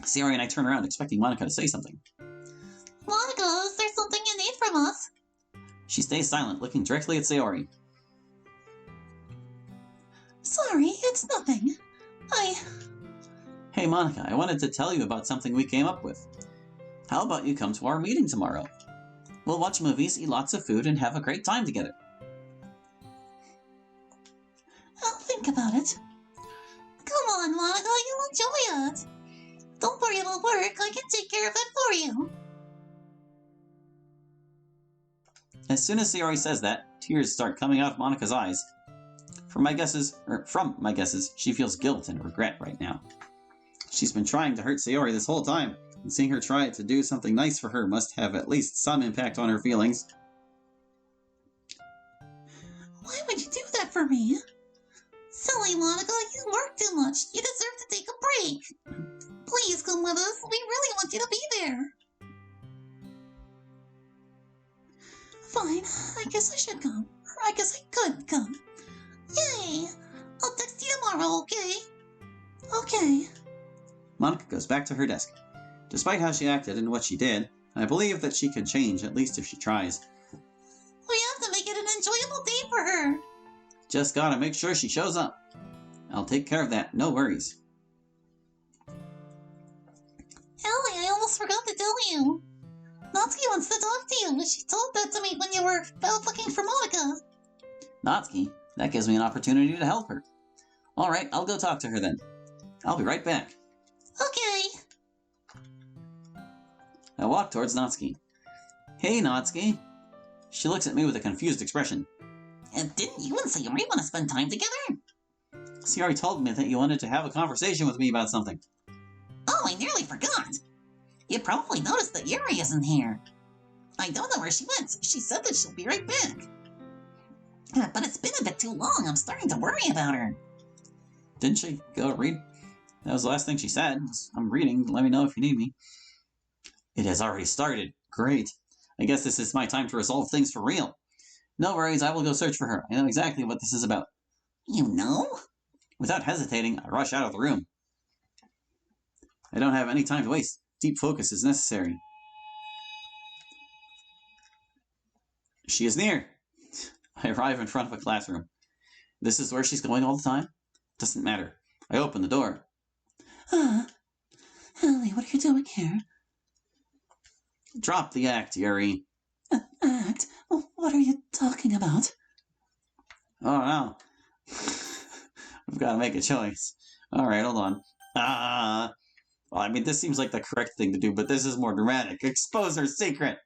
Sayori and I turn around, expecting Monica to say something. Monica, is there something you need from us? She stays silent, looking directly at Sayori. Sorry, it's nothing. Hey Monica, I wanted to tell you about something we came up with. How about you come to our meeting tomorrow? We'll watch movies, eat lots of food, and have a great time together. I'll think about it. Come on, Monica, you'll enjoy it. Don't worry about work, I can take care of it for you. As soon as Sayori says that, tears start coming out of Monica's eyes. From my guesses, she feels guilt and regret right now. She's been trying to hurt Sayori this whole time, and seeing her try to do something nice for her must have at least some impact on her feelings. Why would you do that for me? Silly Monica, you work too much. You deserve to take a break. Please come with us. We really want you to be there. Fine, I guess I should come. Or I guess I could come. Yay! I'll text you tomorrow, okay? Okay. Monica goes back to her desk. Despite how she acted and what she did, I believe that she can change, at least if she tries. We have to make it an enjoyable day for her. Just gotta make sure she shows up. I'll take care of that, no worries. Ellie, I almost forgot to tell you. Natsuki wants to talk to you. She told that to me when you were out looking for Monica. Natsuki? That gives me an opportunity to help her. Alright, I'll go talk to her then. I'll be right back. Okay. I walk towards Natsuki. Hey, Natsuki. She looks at me with a confused expression. Didn't you and Sayori want to spend time together? Sayori told me that you wanted to have a conversation with me about something. Oh, I nearly forgot. You probably noticed that Yuri isn't here. I don't know where she went. She said that she'll be right back. But it's been a bit too long. I'm starting to worry about her. Didn't she go read? That was the last thing she said. I'm reading. Let me know if you need me. It has already started. Great. I guess this is my time to resolve things for real. No worries, I will go search for her. I know exactly what this is about. You know? Without hesitating, I rush out of the room. I don't have any time to waste. Deep focus is necessary. She is near. I arrive in front of a classroom. This is where she's going all the time? Doesn't matter. I open the door. Ellie, what are you doing here? Drop the act, Yuri. Act? What are you talking about? Oh no. We've got to make a choice. Alright, hold on. Well, I mean, this seems like the correct thing to do, but this is more dramatic. Expose her secret!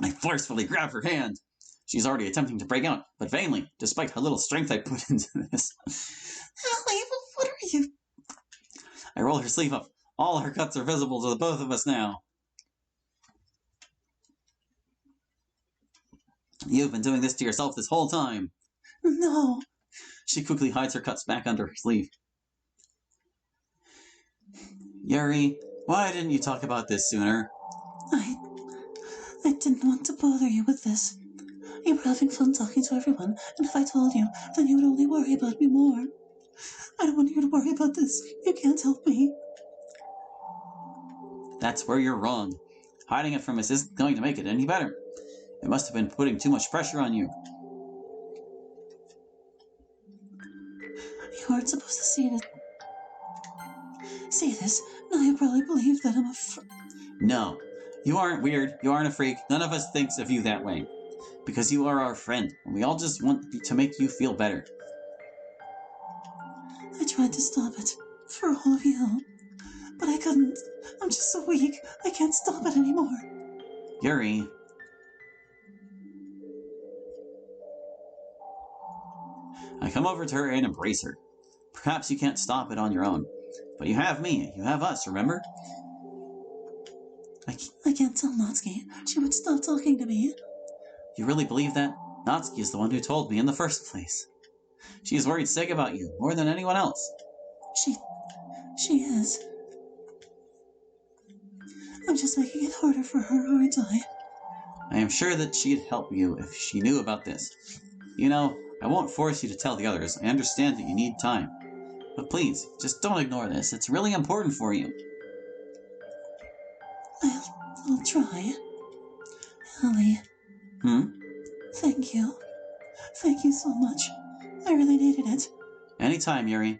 I forcefully grab her hand. She's already attempting to break out, but vainly, despite how little strength I put into this. Ellie, what are you? I roll her sleeve up. All her cuts are visible to the both of us now. You've been doing this to yourself this whole time. No. She quickly hides her cuts back under her sleeve. Yuri, why didn't you talk about this sooner? I didn't want to bother you with this. You were having fun talking to everyone, and if I told you, then you would only worry about me more. I don't want you to worry about this. You can't help me. That's where you're wrong. Hiding it from us isn't going to make it any better. It must have been putting too much pressure on you. You weren't supposed to see this. Now you probably believe that I'm a No. You aren't weird. You aren't a freak. None of us thinks of you that way. Because you are our friend, and we all just want to make you feel better. I tried to stop it. For all of you. But I couldn't. I'm just so weak. I can't stop it anymore. Yuri. I come over to her and embrace her. Perhaps you can't stop it on your own. But you have me. You have us, remember? I can't tell Natsuki. She would stop talking to me. You really believe that? Natsuki is the one who told me in the first place. She is worried sick about you, more than anyone else. She is. I'm just making it harder for her, aren't I? I am sure that she'd help you if she knew about this. You know, I won't force you to tell the others. I understand that you need time. But please, just don't ignore this. It's really important for you. I'll try. Ellie. Thank you. Thank you so much. I really needed it. Anytime, Yuri.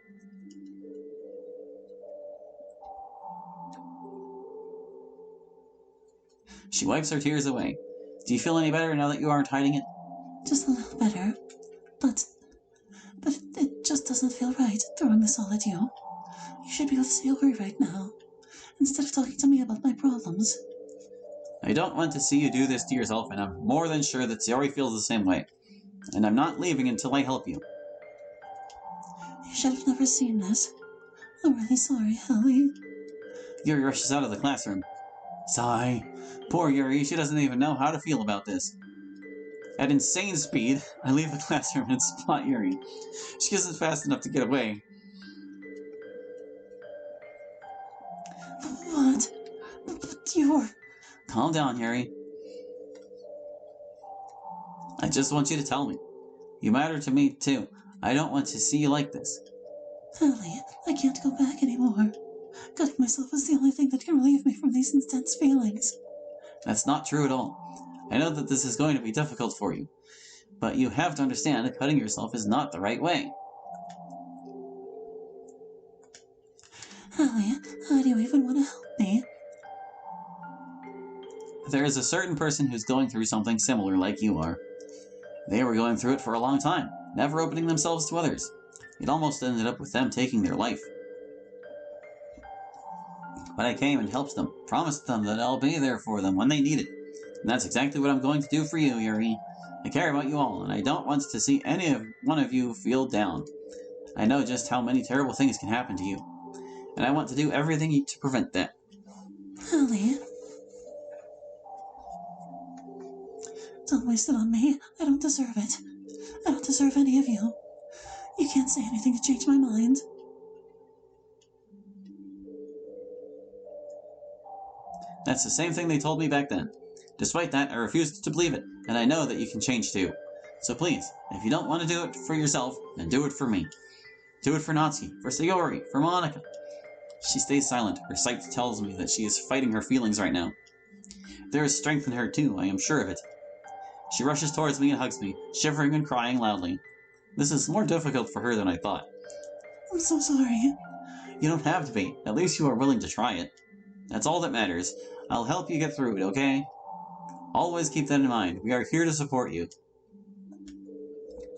She wipes her tears away. Do you feel any better now that you aren't hiding it? Just a little better. But it just doesn't feel right throwing this all at you. You should be with Sayori right now, instead of talking to me about my problems. I don't want to see you do this to yourself, and I'm more than sure that Sayori feels the same way. And I'm not leaving until I help you. You should have never seen this. I'm really sorry, Ellie. Yuri rushes out of the classroom. Sigh. Poor Yuri, she doesn't even know how to feel about this. At insane speed, I leave the classroom and spot Yuri. She isn't fast enough to get away. What? But you're... Calm down, Yuri. I just want you to tell me. You matter to me, too. I don't want to see you like this. Ellie, I can't go back anymore. Cutting myself is the only thing that can relieve me from these intense feelings. That's not true at all. I know that this is going to be difficult for you. But you have to understand that cutting yourself is not the right way. Ellie, how do you even want to help me? There is a certain person who's going through something similar like you are. They were going through it for a long time, never opening themselves to others. It almost ended up with them taking their life. But I came and helped them, promised them that I'll be there for them when they need it. And that's exactly what I'm going to do for you, Yuri. I care about you all, and I don't want to see any one of you feel down. I know just how many terrible things can happen to you. And I want to do everything to prevent that. Ellie. Don't waste it on me. I don't deserve it. I don't deserve any of you. You can't say anything to change my mind. That's the same thing they told me back then. Despite that, I refused to believe it, and I know that you can change too. So please, if you don't want to do it for yourself, then do it for me. Do it for Natsuki, for Sayori, for Monika. She stays silent. Her sight tells me that she is fighting her feelings right now. There is strength in her too, I am sure of it. She rushes towards me and hugs me, shivering and crying loudly. This is more difficult for her than I thought. I'm so sorry. You don't have to be. At least you are willing to try it. That's all that matters. I'll help you get through it, okay? Always keep that in mind. We are here to support you.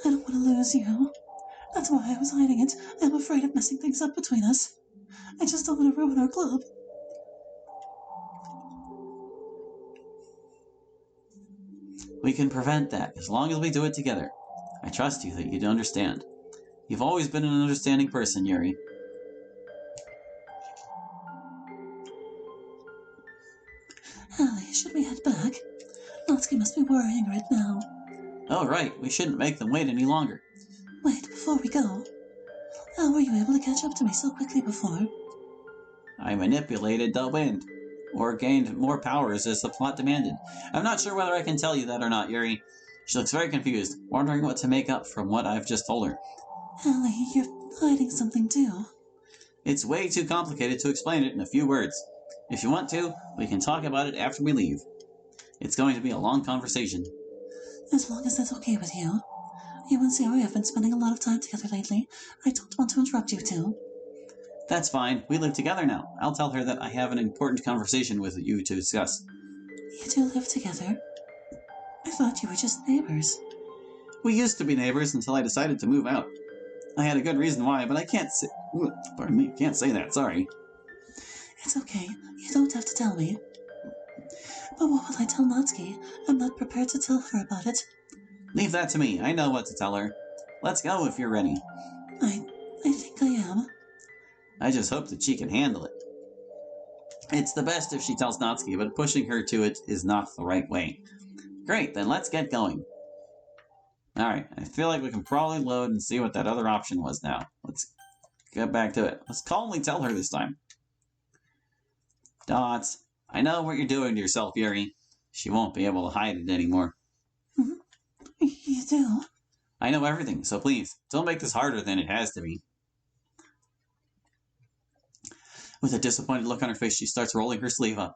I don't want to lose you. That's why I was hiding it. I'm afraid of messing things up between us. I just don't want to ruin our club. We can prevent that, as long as we do it together. I trust you that you'd understand. You've always been an understanding person, Yuri. Ellie, should we head back? Natsuki must be worrying right now. Oh, right. We shouldn't make them wait any longer. Wait, before we go. How were you able to catch up to me so quickly before? I manipulated the wind, or gained more powers as the plot demanded. I'm not sure whether I can tell you that or not, Yuri. She looks very confused, wondering what to make up from what I've just told her. Ellie, you're hiding something too. It's way too complicated to explain it in a few words. If you want to, we can talk about it after we leave. It's going to be a long conversation. As long as that's okay with you. You and Sayori have been spending a lot of time together lately. I don't want to interrupt you two. That's fine. We live together now. I'll tell her that I have an important conversation with you to discuss. You two live together? I thought you were just neighbors. We used to be neighbors until I decided to move out. I had a good reason why, but I can't say... Pardon me, can't say that, sorry. It's okay. You don't have to tell me. But what will I tell Natsuki? I'm not prepared to tell her about it. Leave that to me. I know what to tell her. Let's go if you're ready. I think I am. I just hope that she can handle it. It's the best if she tells Natsuki, but pushing her to it is not the right way. Great, then let's get going. Alright, I feel like we can probably load and see what that other option was now. Let's get back to it. Let's calmly tell her this time. Dots, I know what you're doing to yourself, Yuri. She won't be able to hide it anymore. You do? I know everything, so please, don't make this harder than it has to be. With a disappointed look on her face, she starts rolling her sleeve up.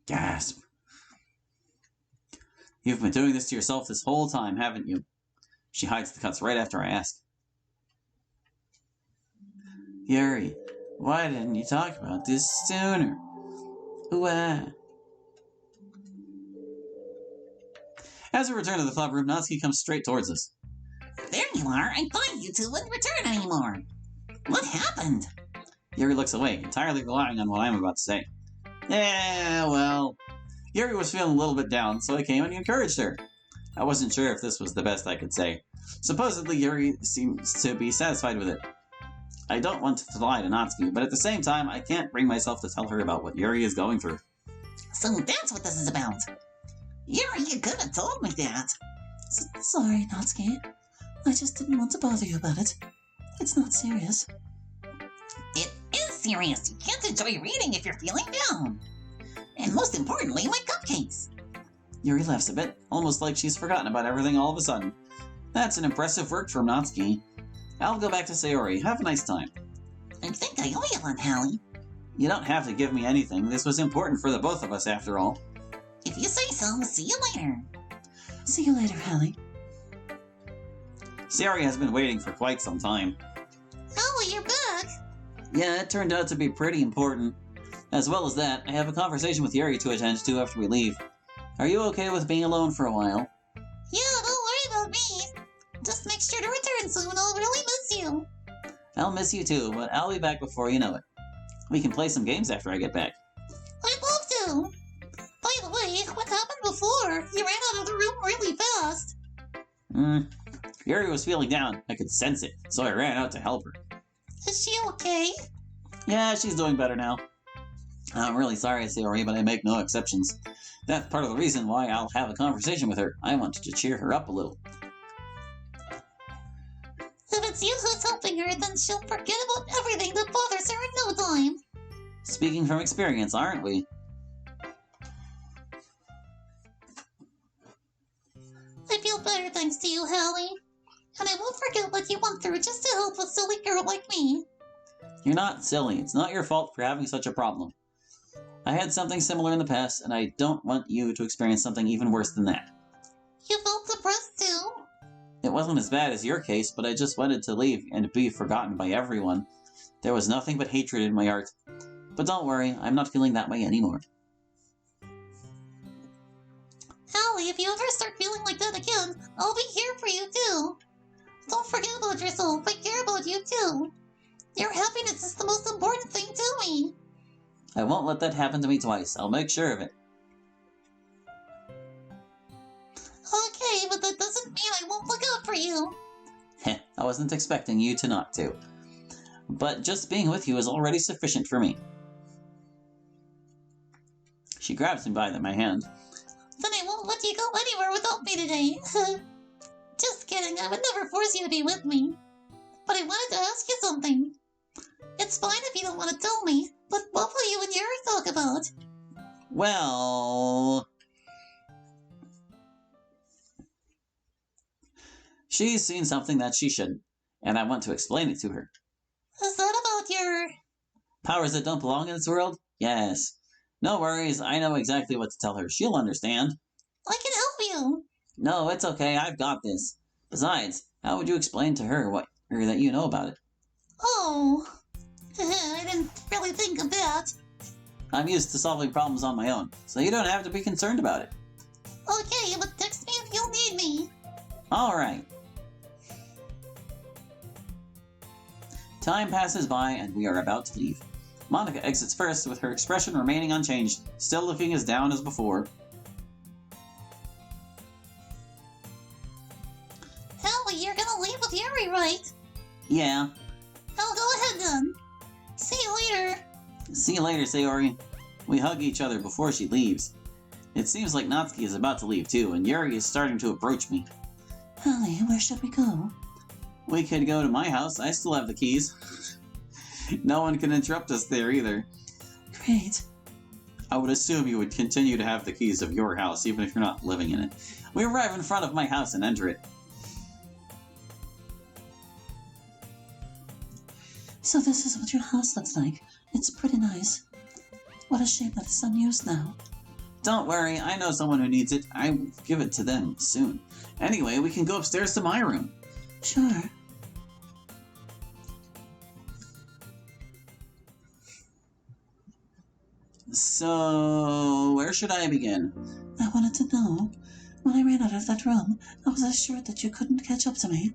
Gasp. You've been doing this to yourself this whole time, haven't you? She hides the cuts right after I ask. Yuri, why didn't you talk about this sooner? Ooh-ah. As we return to the club room, Natsuki comes straight towards us. There you are. I thought you two wouldn't return anymore. What happened? Yuri looks away, entirely relying on what I'm about to say. Yeah, well, Yuri was feeling a little bit down, so I came and encouraged her. I wasn't sure if this was the best I could say. Supposedly, Yuri seems to be satisfied with it. I don't want to lie to Natsuki, but at the same time, I can't bring myself to tell her about what Yuri is going through. So that's what this is about. Yuri, you could have told me that. Sorry, Natsuki. I just didn't want to bother you about it. It's not serious. It is serious. You can't enjoy reading if you're feeling down. And most importantly, my cupcakes. Yuri laughs a bit, almost like she's forgotten about everything all of a sudden. That's an impressive work from Natsuki. I'll go back to Sayori. Have a nice time. I think I owe you one, Hallie. You don't have to give me anything. This was important for the both of us, after all. If you say so, see you later. See you later, Hallie. Sayori has been waiting for quite some time. Oh, you're back. Yeah, it turned out to be pretty important. As well as that, I have a conversation with Yuri to attend to after we leave. Are you okay with being alone for a while? Yeah, don't worry about me. Just make sure to return soon. I'll really miss you. I'll miss you too, but I'll be back before you know it. We can play some games after I get back. I'd love to. By the way, what happened before? You ran out of the room really fast. Yuri was feeling down. I could sense it, so I ran out to help her. Is she okay? Yeah, she's doing better now. I'm really sorry, Sayori, but I make no exceptions. That's part of the reason why I'll have a conversation with her. I wanted to cheer her up a little. If it's you who's helping her, then she'll forget about everything that bothers her in no time. Speaking from experience, aren't we? I feel better thanks to you, Hallie. And I won't forget what you went through just to help a silly girl like me. You're not silly. It's not your fault for having such a problem. I had something similar in the past, and I don't want you to experience something even worse than that. You felt depressed too? It wasn't as bad as your case, but I just wanted to leave and be forgotten by everyone. There was nothing but hatred in my heart. But don't worry, I'm not feeling that way anymore. Hallie, if you ever start feeling like that again, I'll be here for you too. Don't forget about yourself. I care about you too. Your happiness is the most important thing to me. I won't let that happen to me twice. I'll make sure of it. Okay, but that doesn't mean I won't look out for you. Heh, I wasn't expecting you to not to. But just being with you is already sufficient for me. She grabs me by my hand. Then I won't let you go anywhere without me today. Just kidding, I would never force you to be with me. But I wanted to ask you something. It's fine if you don't want to tell me, but what will you and Yuri talk about? Well... She's seen something that she shouldn't, and I want to explain it to her. Is that about your... Powers that don't belong in this world? Yes. No worries, I know exactly what to tell her. She'll understand. I can help you. No, it's okay, I've got this. Besides, how would you explain to her that you know about it? Oh, I didn't really think of that. I'm used to solving problems on my own, so you don't have to be concerned about it. Okay, but text me if you'll need me. Alright. Time passes by and we are about to leave. Monica exits first with her expression remaining unchanged, still looking as down as before. Hallie, you're gonna leave with Yuri, right? Yeah. I'll go ahead then. See you later. See you later, Sayori. We hug each other before she leaves. It seems like Natsuki is about to leave too, and Yuri is starting to approach me. Hallie, where should we go? We could go to my house. I still have the keys. No one can interrupt us there either. Great. I would assume you would continue to have the keys of your house, even if you're not living in it. We arrive in front of my house and enter it. So this is what your house looks like. It's pretty nice. What a shame that it's unused now. Don't worry, I know someone who needs it. I will give it to them soon. Anyway, we can go upstairs to my room. Sure. So, where should I begin? I wanted to know. When I ran out of that room, I was assured that you couldn't catch up to me.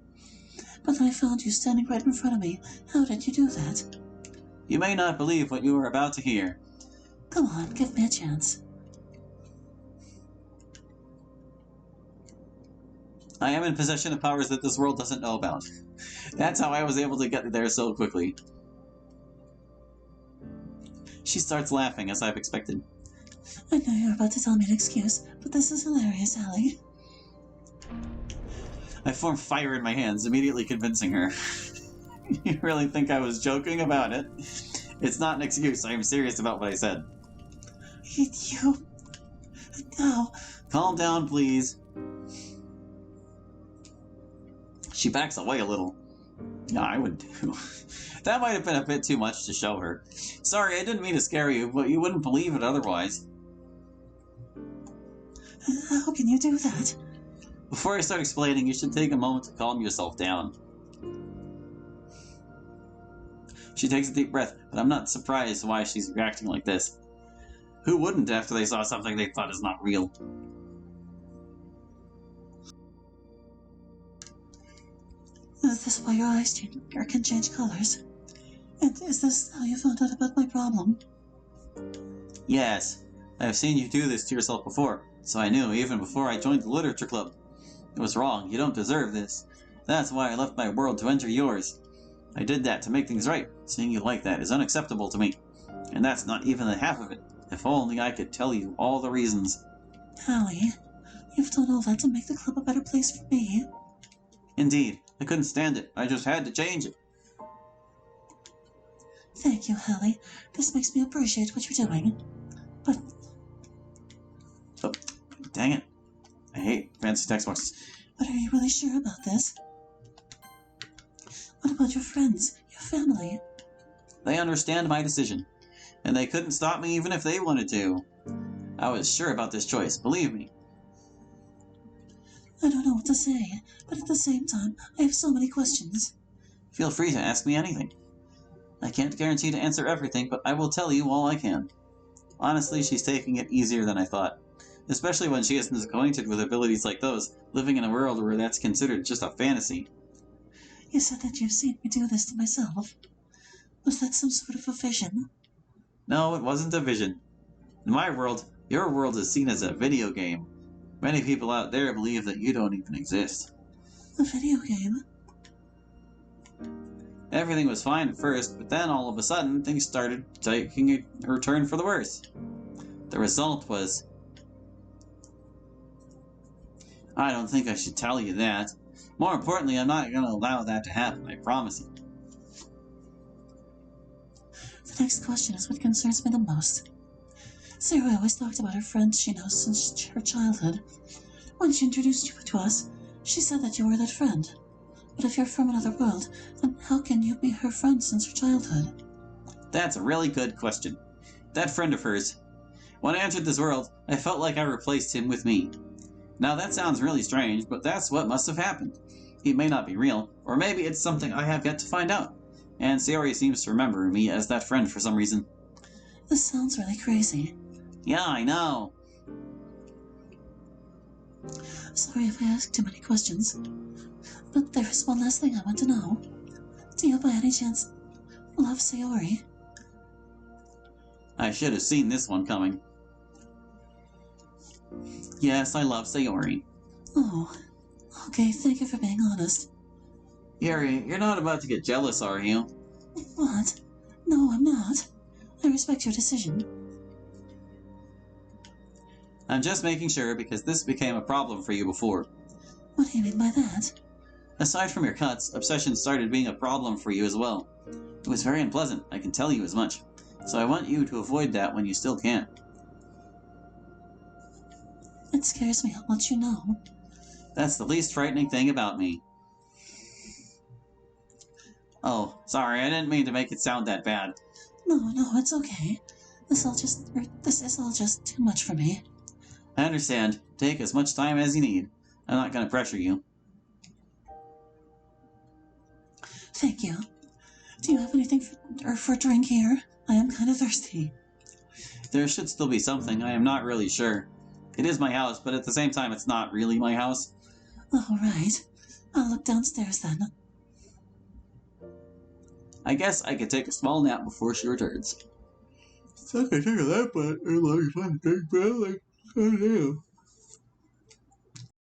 But then I found you standing right in front of me. How did you do that? You may not believe what you are about to hear. Come on, give me a chance. I am in possession of powers that this world doesn't know about. That's how I was able to get there so quickly. She starts laughing, as I've expected. I know you're about to tell me an excuse, but this is hilarious, Allie. I form fire in my hands, immediately convincing her. You really think I was joking about it? It's not an excuse. I am serious about what I said. You... No. Calm down, please. She backs away a little. Yeah, I would too. That might have been a bit too much to show her. Sorry, I didn't mean to scare you, but you wouldn't believe it otherwise. How can you do that? Before I start explaining, you should take a moment to calm yourself down. She takes a deep breath, but I'm not surprised why she's reacting like this. Who wouldn't after they saw something they thought is not real? Is this why your eyes can change colors? And is this how you found out about my problem? Yes. I have seen you do this to yourself before, so I knew even before I joined the literature club. It was wrong. You don't deserve this. That's why I left my world to enter yours. I did that to make things right. Seeing you like that is unacceptable to me. And that's not even the half of it. If only I could tell you all the reasons. Allie, you've done all that to make the club a better place for me. Indeed. I couldn't stand it. I just had to change it. Thank you, Hallie. This makes me appreciate what you're doing. But... Oh, dang it. I hate fancy text boxes. But are you really sure about this? What about your friends, your family? They understand my decision, and they couldn't stop me even if they wanted to. I was sure about this choice, believe me. I don't know what to say, but at the same time, I have so many questions. Feel free to ask me anything. I can't guarantee to answer everything, but I will tell you all I can. Honestly, she's taking it easier than I thought. Especially when she isn't acquainted with abilities like those, living in a world where that's considered just a fantasy. You said that you've seen me do this to myself. Was that some sort of a vision? No, it wasn't a vision. In my world, your world is seen as a video game. Many people out there believe that you don't even exist. A video game? Everything was fine at first, but then all of a sudden, things started taking a turn for the worse. The result was... I don't think I should tell you that. More importantly, I'm not going to allow that to happen, I promise you. The next question is what concerns me the most. Sarah always talked about her friends she knows since her childhood. When she introduced you to us, she said that you were that friend. But if you're from another world, then how can you be her friend since her childhood? That's a really good question. That friend of hers. When I entered this world, I felt like I replaced him with me. Now that sounds really strange, but that's what must have happened. He may not be real, or maybe it's something I have yet to find out. And Sayori seems to remember me as that friend for some reason. This sounds really crazy. Yeah, I know. Sorry if I ask too many questions. But there is one last thing I want to know. Do you by any chance love Sayori? I should have seen this one coming. Yes, I love Sayori. Oh, okay, thank you for being honest. Yuri, you're not about to get jealous, are you? What? No, I'm not. I respect your decision. I'm just making sure because this became a problem for you before. What do you mean by that? Aside from your cuts, obsession started being a problem for you as well. It was very unpleasant, I can tell you as much. So I want you to avoid that when you still can. It scares me how much you know. That's the least frightening thing about me. Oh, sorry, I didn't mean to make it sound that bad. No, it's okay. This is all just too much for me. I understand. Take as much time as you need. I'm not going to pressure you. Thank you. Do you have anything for drink here? I am kind of thirsty. There should still be something. I am not really sure. It is my house, but at the same time, it's not really my house. All right. I'll look downstairs then. I guess I could take a small nap before she returns. So I can take a nap, but I don't know.